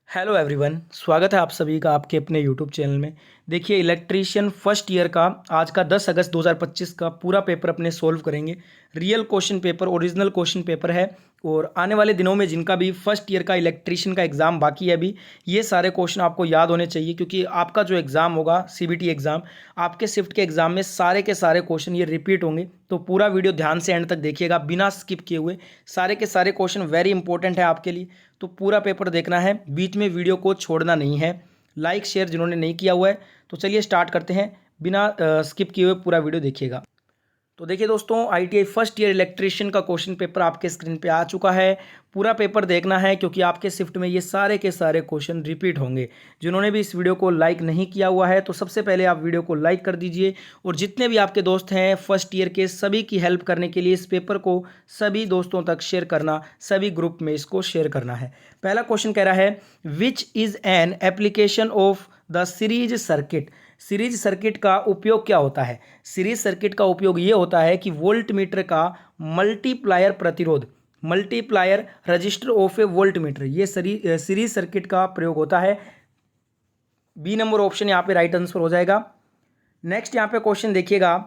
Hello everyone, स्वागत है आप सभी का आपके अपने यूट्यूब चैनल में। देखिए, इलेक्ट्रीशियन फर्स्ट ईयर का आज का 10 अगस्त 2025 का पूरा पेपर अपने सोल्व करेंगे। Real question paper, original question paper है। और आने वाले दिनों में जिनका भी फर्स्ट ईयर का इलेक्ट्रीशियन का एग्ज़ाम बाकी है अभी, ये सारे क्वेश्चन आपको याद होने चाहिए, क्योंकि आपका जो एग्ज़ाम होगा सीबीटी एग्ज़ाम, आपके शिफ्ट के एग्ज़ाम में सारे के सारे क्वेश्चन ये रिपीट होंगे। तो पूरा वीडियो ध्यान से एंड तक देखिएगा बिना स्किप किए हुए। सारे के सारे क्वेश्चन वेरी इंपॉर्टेंट है आपके लिए, तो पूरा पेपर देखना है, बीच में वीडियो को छोड़ना नहीं है। लाइक शेयर जिन्होंने नहीं किया हुआ है, तो चलिए स्टार्ट करते हैं। बिना स्किप किए हुए पूरा वीडियो देखिएगा। तो देखिए दोस्तों, आईटीआई फर्स्ट ईयर इलेक्ट्रीशियन का क्वेश्चन पेपर आपके स्क्रीन पे आ चुका है। पूरा पेपर देखना है, क्योंकि आपके शिफ्ट में ये सारे के सारे क्वेश्चन रिपीट होंगे। जिन्होंने भी इस वीडियो को लाइक नहीं किया हुआ है, तो सबसे पहले आप वीडियो को लाइक कर दीजिए। और जितने भी आपके दोस्त हैं फर्स्ट ईयर के, सभी की हेल्प करने के लिए इस पेपर को सभी दोस्तों तक शेयर करना, सभी ग्रुप में इसको शेयर करना है। पहला क्वेश्चन कह रहा है, which is an application of the series circuit. Series circuit का उपयोग क्या होता है? सीरीज सर्किट का उपयोग ये होता है कि वोल्ट मीटर का मल्टीप्लायर प्रतिरोध, multiplier register of A volt meter, ये सीरीज सर्किट का प्रयोग होता है। बी नंबर ऑप्शन यहाँ पे राइट आंसर हो जाएगा। नेक्स्ट यहाँ पे क्वेश्चन देखिएगा।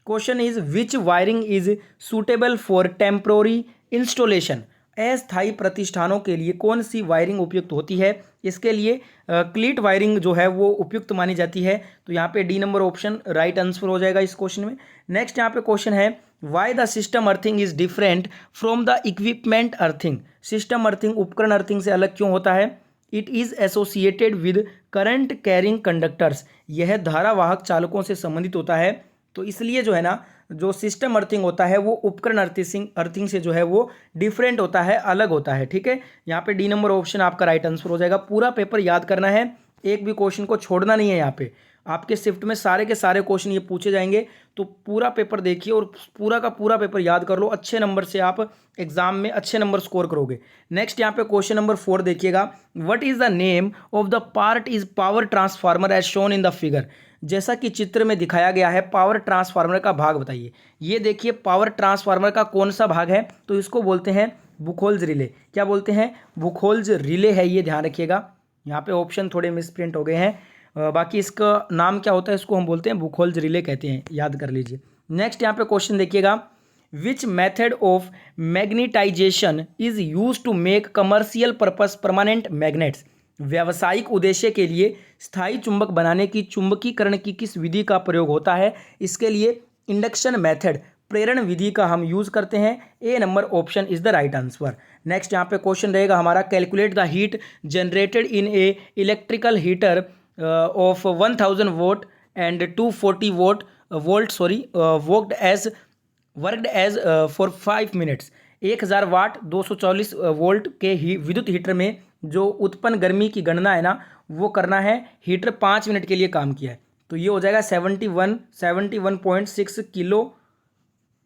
Question is which wiring is suitable for temporary installation. अस्थायी प्रतिष्ठानों के लिए कौन सी वायरिंग उपयुक्त होती है? इसके लिए क्लीट वायरिंग जो है वो उपयुक्त मानी जाती है। तो यहाँ पे D number option right answer हो जाएगा इस क्वेश्चन में। नेक्स्ट यहाँ पे क्वेश्चन है, why the system earthing is different from the equipment earthing. System earthing उपकरण अर्थिंग से अलग क्यों होता है? It is associated with current carrying conductors. यह धारावाहक चालकों से संबंधित होता है। तो इसलिए जो है ना, जो सिस्टम अर्थिंग होता है वो उपकरण अर्थिंग से जो है वो डिफरेंट होता है, अलग होता है। ठीक है, यहाँ पे डी नंबर ऑप्शन आपका राइट आंसर हो जाएगा। पूरा पेपर याद करना है, एक भी क्वेश्चन को छोड़ना नहीं है। यहाँ पे आपके शिफ्ट में सारे के सारे क्वेश्चन ये पूछे जाएंगे, तो पूरा पेपर देखिए और पूरा का पूरा पेपर याद कर लो। अच्छे नंबर से आप एग्जाम में अच्छे नंबर स्कोर करोगे। नेक्स्ट यहाँ पे क्वेश्चन नंबर 4 देखिएगा। What is the name of the part is power transformer as shown in the figure. जैसा कि चित्र में दिखाया गया है, पावर ट्रांसफार्मर का भाग बताइए। ये देखिए, पावर ट्रांसफार्मर का कौन सा भाग है? तो इसको बोलते हैं बुखोल्ज रिले। क्या बोलते हैं? बुखोल्ज रिले है, ये ध्यान रखिएगा। यहाँ पे ऑप्शन थोड़े मिसप्रिंट हो गए हैं, बाकी इसका नाम क्या होता है, इसको हम बोलते हैं बुखोल्ज रिले कहते हैं, याद कर लीजिए। नेक्स्ट यहाँ पे क्वेश्चन देखिएगा। Which method of magnetization is use to make commercial purpose permanent magnets. व्यावसायिक उद्देश्य के लिए स्थायी चुंबक बनाने की चुंबकीकरण की किस विधि का प्रयोग होता है? इसके लिए इंडक्शन मेथड, प्रेरण विधि का हम यूज करते हैं। A number option is the right answer. Next यहाँ पे क्वेश्चन रहेगा हमारा, calculate the heat generated in a electrical heater of 1000 watt and 240 worked as for 5 minutes. 1000 watt 240 volt के विद्युत हीटर में जो उत्पन्न गर्मी की गणना है ना, वो करना है। हीटर 5 मिनट के लिए काम किया है, तो ये हो जाएगा 71.6 किलो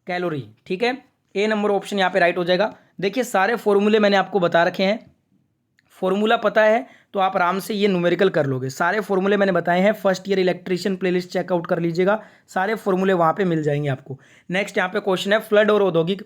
कैलोरी। ठीक है, ए नंबर ऑप्शन यहाँ पे राइट हो जाएगा। देखिए, सारे फॉर्मूले मैंने आपको बता रखे हैं। फॉर्मूला पता है तो आप आराम से ये न्यूमेरिकल कर लोगे। सारे फॉर्मूले मैंने बताए हैं, first year electrician playlist checkout कर लीजिएगा, सारे फॉर्मूले वहाँ पे मिल जाएंगे आपको। नेक्स्ट यहाँ पे क्वेश्चन है, फ्लड और औद्योगिक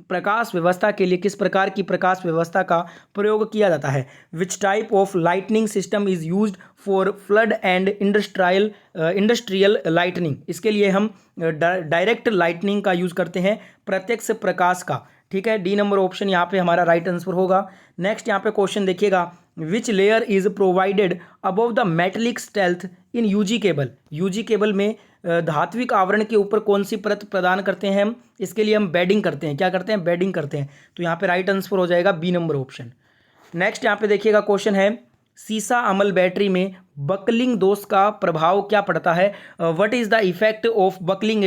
प्रकाश व्यवस्था के लिए किस प्रकार की प्रकाश व्यवस्था का प्रयोग किया जाता है? विच type of lightning system is used for flood and industrial lightning. इसके लिए हम डायरेक्ट लाइटनिंग का यूज करते हैं, प्रत्यक्ष प्रकाश का। ठीक है, डी नंबर ऑप्शन यहाँ पे हमारा राइट आंसर होगा। नेक्स्ट यहाँ पे क्वेश्चन देखिएगा, which layer is provided above the metallic stealth in UG cable. UG cable में धात्विक आवरण के ऊपर कौन सी परत प्रदान करते हैं हम? इसके लिए हम बेडिंग करते हैं। क्या करते हैं? बेडिंग करते हैं। तो यहाँ पे राइट आंसर हो जाएगा बी नंबर ऑप्शन। नेक्स्ट यहाँ पे देखिएगा क्वेश्चन है, सीसा अमल बैटरी में बकलिंग दोष का प्रभाव क्या पड़ता है? What is the effect of buckling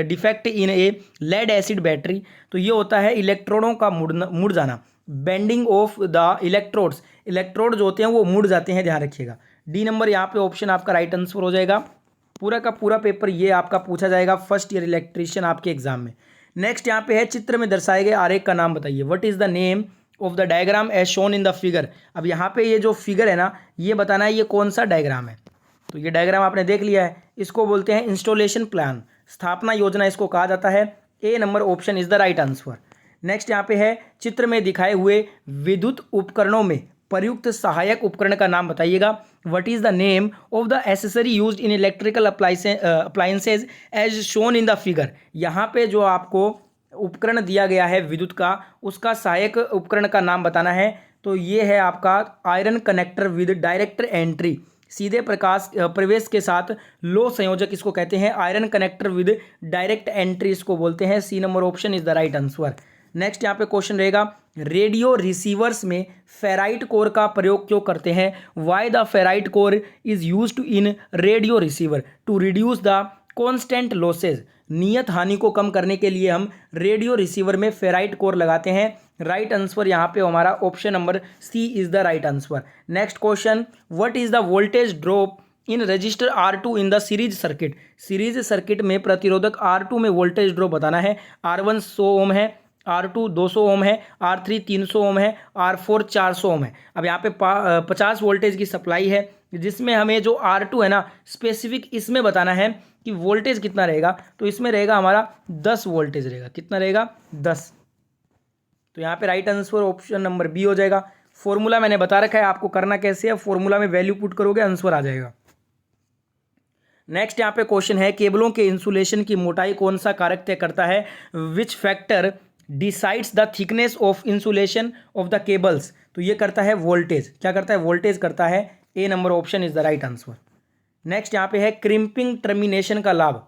defect in a lead acid battery. तो ये होता है इलेक्ट्रोडों का मुड़ जाना, bending of the electrodes. Electrode जो होते हैं वो मुड़ जाते हैं, ध्यान रखिएगा। डी नंबर यहाँ पे ऑप्शन आपका राइट आंसर हो जाएगा। पूरा का पूरा पेपर ये आपका पूछा जाएगा फर्स्ट ईयर इलेक्ट्रीशियन आपके एग्जाम में। नेक्स्ट यहाँ पे है, चित्र में दर्शाए गए आरेख का नाम बताइए। What is the name of the diagram as shown in the figure. अब यहाँ पे ये जो फिगर है ना, ये बताना है ये कौन सा डायग्राम है। तो ये डायग्राम आपने देख लिया है, इसको बोलते हैं इंस्टॉलेशन प्लान, स्थापना योजना इसको कहा जाता है। A number option is the right answer. Next यहाँ पे है, चित्र में दिखाए हुए विद्युत उपकरणों में प्रयुक्त सहायक उपकरण का नाम बताइएगा। What is the name of the accessory used in electrical appliances as shown in the figure. यहाँ पे जो आपको उपकरण दिया गया है विद्युत का, उसका सहायक उपकरण का नाम बताना है। तो ये है आपका iron connector with direct entry, सीधे प्रकाश प्रवेश के साथ लो संयोजक इसको कहते हैं। Iron connector with direct entry इसको बोलते हैं। C number option is the right answer. Next यहाँ पे क्वेश्चन रहेगा, रेडियो रिसीवर्स में फेराइट कोर का प्रयोग क्यों करते हैं। Why the ferrite core is used in radio receiver to reduce the constant losses. नियत हानि को कम करने के लिए हम रेडियो रिसीवर में फेराइट कोर लगाते हैं। राइट आंसर यहाँ पे हमारा option number C is the right answer. Next question, what is the voltage drop in register R2 in the series circuit. Series circuit में प्रतिरोधक R2 में वोल्टेज ड्रॉप बताना है। R1 100 ओम है, R2 200 ओम है, R3 300 ओम है, R4 400 ओम है। अब यहाँ पे 50 वोल्टेज की सप्लाई है, जिसमें हमें जो R2 है ना स्पेसिफिक इसमें बताना है कि वोल्टेज कितना रहेगा। तो इसमें रहेगा हमारा 10 वोल्टेज रहेगा। कितना रहेगा 10। तो यहाँ पे right answer option number B हो जाएगा। फॉर्मूला मैंने बता रखा है आपको करना कैसे है, फॉर्मूला में वैल्यू पुट करोगे आंसर आ जाएगा। नेक्स्ट यहाँ पे क्वेश्चन है, केबलों के इंसुलेशन की मोटाई कौन सा कारक तय करता है। Which factor decides the thickness of insulation of the cables. तो ये करता है वोल्टेज। क्या करता है, वोल्टेज करता है। A number option is the right answer. Next यहाँ पे है क्रिम्पिंग टर्मिनेशन का लाभ।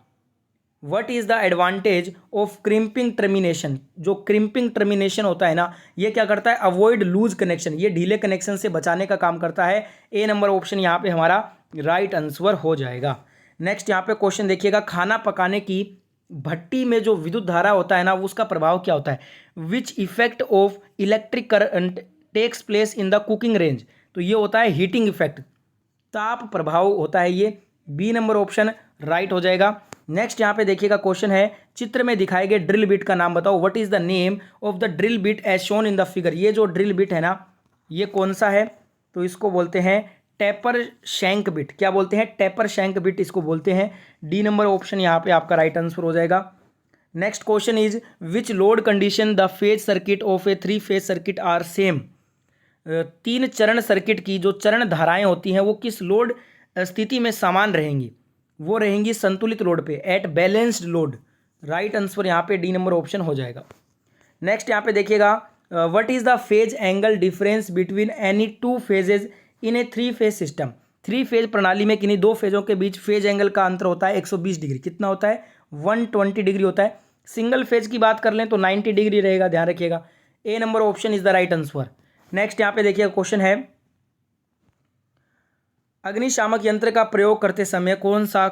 What is the advantage of crimping termination. जो क्रिम्पिंग टर्मिनेशन होता है ना, ये क्या करता है, अवॉइड लूज कनेक्शन, ये ढीले कनेक्शन से बचाने का काम करता है। ए नंबर ऑप्शन यहाँ पे हमारा राइट आंसर हो जाएगा। नेक्स्ट यहाँ पे क्वेश्चन देखिएगा, खाना पकाने की भट्टी में जो विद्युत धारा होता है ना, उसका प्रभाव क्या होता है। Which effect of electric current takes place in the cooking range. तो ये होता है हीटिंग इफेक्ट, ताप प्रभाव होता है ये। बी नंबर ऑप्शन राइट हो जाएगा। नेक्स्ट यहाँ पे देखिएगा क्वेश्चन है, चित्र में दिखाए गए ड्रिल बिट का नाम बताओ। What is the name of the drill bit as shown in the figure. ये जो ड्रिल बिट है ना, ये कौन सा है, तो इसको बोलते हैं टेपर शैंक बिट। क्या बोलते हैं, टेपर शैंक बिट इसको बोलते हैं। डी नंबर ऑप्शन यहाँ पे आपका राइट आंसर हो जाएगा। Next question is, which load condition the phase circuit of a 3 phase circuit are same. 3 चरण सर्किट की जो चरण धाराएं होती हैं वो किस लोड स्थिति में समान रहेंगी। वो रहेंगी संतुलित लोड पे, at balanced load. Right answer यहाँ पे डी नंबर ऑप्शन हो जाएगा। नेक्स्ट यहाँ पे देखिएगा, what is the phase angle difference between any 2 phases in A 3 phase system. 3 phase प्रणाली में किन्हीं 2 फेजों के बीच फेज एंगल का अंतर होता है 120 डिग्री। कितना होता है, 120 डिग्री होता है। सिंगल फेज की बात कर लें तो 90 डिग्री रहेगा, ध्यान रखिएगा। A number option is the right answer. Next यहाँ पे देखिएगा क्वेश्चन है, अग्निशामक यंत्र का प्रयोग करते समय कौन सा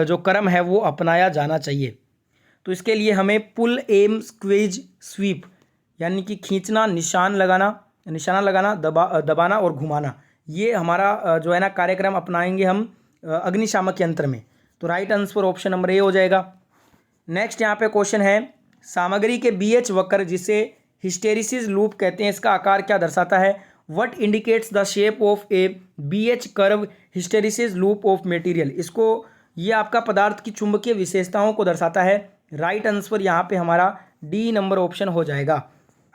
जो क्रम है वो अपनाया जाना चाहिए। तो इसके लिए हमें पुल एम स्क्वीज स्वीप, यानी कि खींचना, निशाना लगाना, दबाना और घुमाना, ये हमारा जो है ना कार्यक्रम अपनाएंगे हम अग्निशामक यंत्र में। तो right answer option number A हो जाएगा। नेक्स्ट यहाँ पे क्वेश्चन है, सामग्री के बीएच वक्र जिसे हिस्टेरिसिस लूप कहते हैं, इसका आकार क्या दर्शाता है। What indicates the shape of a BH curve hysteresis loop of material. इसको, ये आपका पदार्थ की चुंबकीय विशेषताओं को दर्शाता है। राइट आंसर यहाँ पे हमारा डी नंबर ऑप्शन हो जाएगा।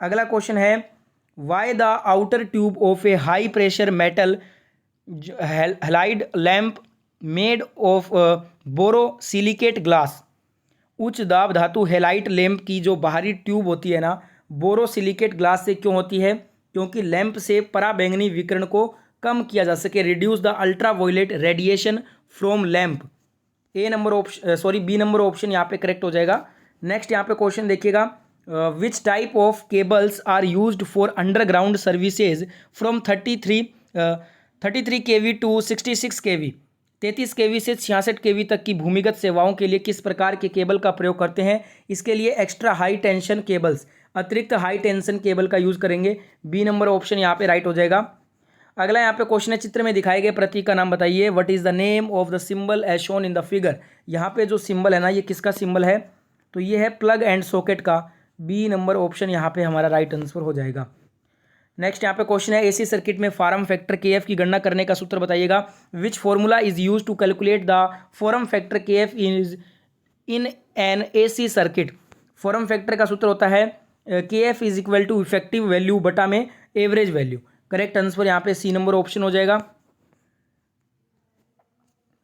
अगला क्वेश्चन है, why the outer tube of A high pressure metal halide lamp made of borosilicate glass. उच्च दाब धातु हेलाइट लैंप की जो बाहरी ट्यूब होती है ना, बोरोसिलिकेट ग्लास से क्यों होती है, क्योंकि लैंप से पराबैंगनी विकिरण को कम किया जा सके, reduce the ultraviolet radiation from lamp. A number option B number option यहाँ पे करेक्ट हो जाएगा। नेक्स्ट यहाँ पे क्वेश्चन देखिएगा, which type of cables are used for underground services from 33 kV to 66 kV। 33 kV से 66 kV तक की भूमिगत सेवाओं के लिए किस प्रकार के केबल का प्रयोग करते हैं। इसके लिए एक्स्ट्रा हाई टेंशन केबल्स, अतिरिक्त हाई टेंशन केबल का यूज़ करेंगे। बी नंबर ऑप्शन यहाँ पे राइट हो जाएगा। अगला यहाँ पे क्वेश्चन है, चित्र में दिखाए गए प्रतीक का नाम बताइए। What is the name of the symbol as shown in the figure. यहाँ पे जो सिंबल है ना, ये किसका सिंबल है, तो ये है प्लग एंड सॉकेट का। बी नंबर ऑप्शन यहाँ पे हमारा राइट आंसर हो जाएगा। नेक्स्ट यहाँ पे क्वेश्चन है, एसी सर्किट में फॉर्म फैक्टर KF की गणना करने का सूत्र बताइएगा। Which formula is use to calculate the form factor KF is in an AC circuit. Form factor का सूत्र होता है KF is equal to effective value बटा में एवरेज वैल्यू। करेक्ट आंसर यहाँ पे सी नंबर ऑप्शन हो जाएगा।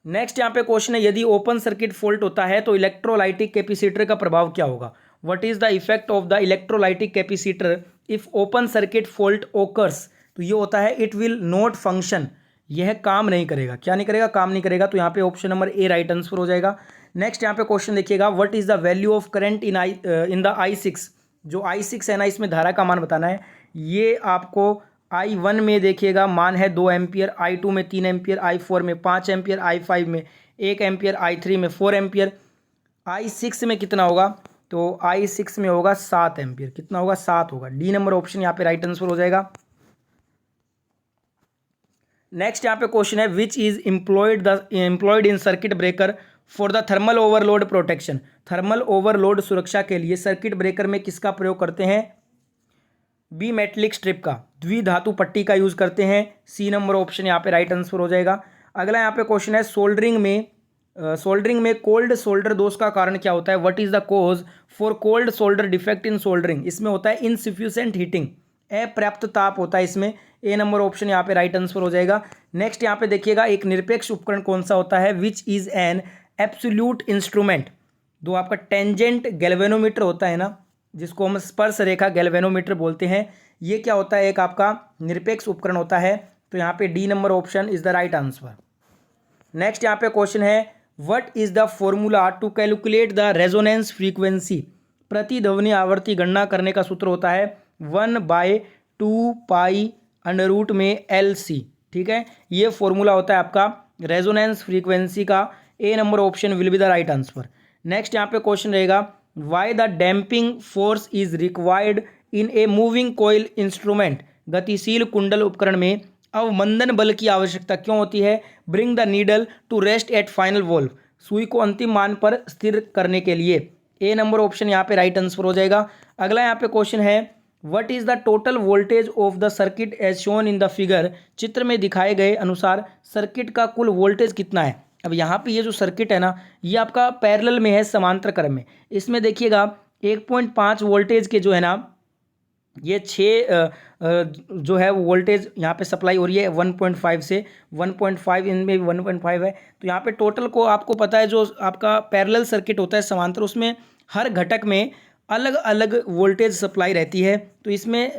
नेक्स्ट यहाँ पे क्वेश्चन है, यदि ओपन सर्किट फॉल्ट होता है तो इलेक्ट्रोलाइटिक कैपेसिटर का प्रभाव क्या होगा। What is the effect of the electrolytic capacitor if open circuit fault occurs. तो ये होता है इट विल नॉट फंक्शन, यह काम नहीं करेगा। क्या नहीं करेगा? काम नहीं करेगा। तो यहाँ पे option number A right answer हो जाएगा। नेक्स्ट यहाँ पे क्वेश्चन देखिएगा, what is the value of current in the I6। जो I6 है ना, इसमें धारा का मान बताना है। ये आपको I1 में देखिएगा मान है 2 एम्पियर, I2 में 3 एम्पियर, I4 में 5 एम्पियर, I5 में 1 एम्पियर, I3 में 4 एम्पियर। I6 में कितना होगा? तो I6 में होगा 7 एम्पियर। कितना होगा? 7 होगा। डी नंबर ऑप्शन यहाँ पे राइट आंसर हो जाएगा। नेक्स्ट यहाँ पे क्वेश्चन है, which is employed in circuit breaker for the thermal overload protection. Thermal overload सुरक्षा के लिए सर्किट ब्रेकर में किसका प्रयोग करते हैं? बी मेटलिक स्ट्रिप का, द्विधातु पट्टी का यूज करते हैं। सी नंबर ऑप्शन यहाँ पे राइट आंसर हो जाएगा। अगला यहाँ पे क्वेश्चन है, सोल्डरिंग में कोल्ड सोल्डर दोष का कारण क्या होता है। What is the cause for cold solder defect in soldering. इसमें होता है इनसफिशिएंट हीटिंग, अपर्याप्त ताप होता है इसमें। ए नंबर ऑप्शन यहाँ पे राइट आंसर हो जाएगा। नेक्स्ट यहाँ पे देखिएगा, एक निरपेक्ष उपकरण कौन सा होता है। Which is an absolute instrument. दो आपका टेंजेंट गैल्वेनोमीटर होता है ना, जिसको हम स्पर्श रेखा गैल्वेनोमीटर बोलते हैं। ये क्या होता है? एक आपका निरपेक्ष उपकरण होता है। तो यहाँ पे D number option is the right answer. Next यहाँ पे क्वेश्चन है, what is the formula to calculate the resonance frequency. प्रतिध्वनि आवर्ती गणना करने का सूत्र होता है 1/2 पाई अंडर रूट में LC। ठीक है, ये फॉर्मूला होता है आपका रेजोनेंस फ्रीक्वेंसी का। A number option will be the right answer. Next यहाँ पे क्वेश्चन रहेगा, why the damping force is required in a moving coil instrument. गतिशील कुंडल उपकरण में अवमंदन बल की आवश्यकता क्यों होती है। Bring the needle to rest at final valve. सुई को अंतिम मान पर स्थिर करने के लिए। ए नंबर ऑप्शन यहाँ पे राइट आंसर हो जाएगा। अगला यहाँ पे क्वेश्चन है, what is the total voltage of the circuit as shown in the figure. चित्र में दिखाए गए अनुसार सर्किट का कुल वोल्टेज कितना है। अब यहाँ पे ये जो सर्किट है ना, ये आपका पैरेलल में है, समांतर क्रम में। इसमें देखिएगा 1.5 वोल्टेज के जो है ना, ये 6 जो है वो वोल्टेज यहाँ पे सप्लाई हो रही है 1.5 से 1.5, इनमें भी 1.5 है। तो यहाँ पे टोटल को आपको पता है, जो आपका पैरेलल सर्किट होता है समांतर, उसमें हर घटक में अलग अलग वोल्टेज सप्लाई रहती है। तो इसमें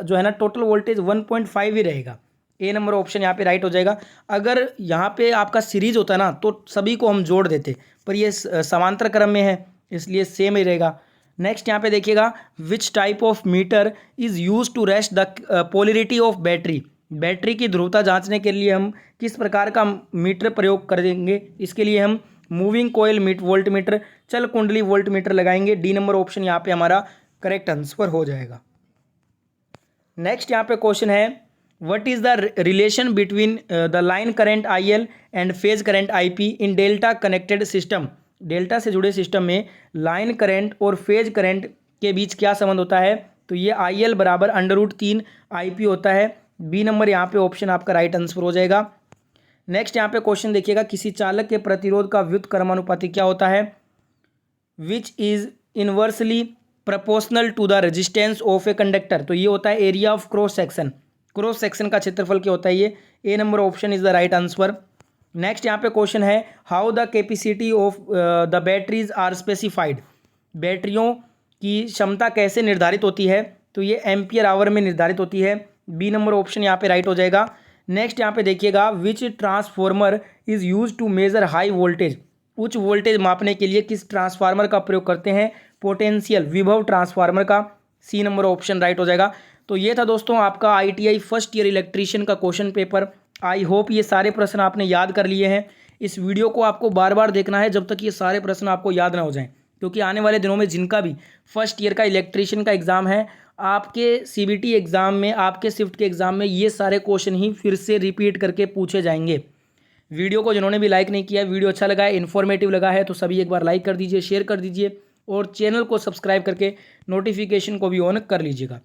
जो है ना टोटल वोल्टेज 1.5 ही रहेगा। ए नंबर ऑप्शन यहाँ पे राइट हो जाएगा। अगर यहाँ पे आपका सीरीज होता ना तो सभी को हम जोड़ देते, पर ये समांतर क्रम में है इसलिए सेम ही रहेगा। नेक्स्ट यहाँ पे देखिएगा, which type of meter is use to rest the polarity of battery. Battery की ध्रुवता जांचने के लिए हम किस प्रकार का मीटर प्रयोग करेंगे। इसके लिए हम मूविंग कोयल वोल्ट मीटर, चल कुंडली वोल्ट मीटर लगाएंगे। डी नंबर ऑप्शन यहाँ पे हमारा करेक्ट आंसर हो जाएगा। नेक्स्ट यहाँ पे क्वेश्चन है, what is the relation between the line current IL and phase current IP in delta connected system. Delta से जुड़े सिस्टम में लाइन करंट और फेज करंट के बीच क्या संबंध होता है। तो ये IL बराबर √3 IP होता है। बी नंबर यहाँ पे ऑप्शन आपका राइट आंसर हो जाएगा। नेक्स्ट यहाँ पे क्वेश्चन देखिएगा, किसी चालक के प्रतिरोध का व्युत्क्रमानुपाती क्या होता है। Which is inversely proportional to the resistance of a conductor. तो ये होता है area of cross section. Cross section का क्षेत्रफल क्या होता है ये। A number option is the right answer. Next यहाँ पे क्वेश्चन है, how the capacity of the batteries are specified. बैटरियों की क्षमता कैसे निर्धारित होती है। तो ये एम्पियर आवर में निर्धारित होती है। बी नंबर ऑप्शन यहाँ पे राइट हो जाएगा। नेक्स्ट यहाँ पे देखिएगा, which transformer is use to measure high voltage. उच्च वोल्टेज मापने के लिए किस ट्रांसफार्मर का प्रयोग करते हैं। पोटेंशियल विभव ट्रांसफार्मर का। सी नंबर ऑप्शन राइट हो जाएगा। तो ये था दोस्तों आपका ITI फर्स्ट ईयर इलेक्ट्रीशियन का क्वेश्चन पेपर। आई होप ये सारे प्रश्न आपने याद कर लिए हैं। इस वीडियो को आपको बार बार देखना है जब तक ये सारे प्रश्न आपको याद ना हो जाएं, क्योंकि आने वाले दिनों में जिनका भी फर्स्ट ईयर का इलेक्ट्रीशियन का एग्ज़ाम है, आपके CBT एग्ज़ाम में, आपके शिफ्ट के एग्ज़ाम में ये सारे क्वेश्चन ही फिर से रिपीट करके पूछे जाएंगे। वीडियो को जिन्होंने भी लाइक नहीं किया, वीडियो अच्छा लगा है, इन्फॉर्मेटिव लगा है, तो सभी एक बार लाइक कर दीजिए, शेयर कर दीजिए और चैनल को सब्सक्राइब करके नोटिफिकेशन को भी ऑन कर लीजिएगा।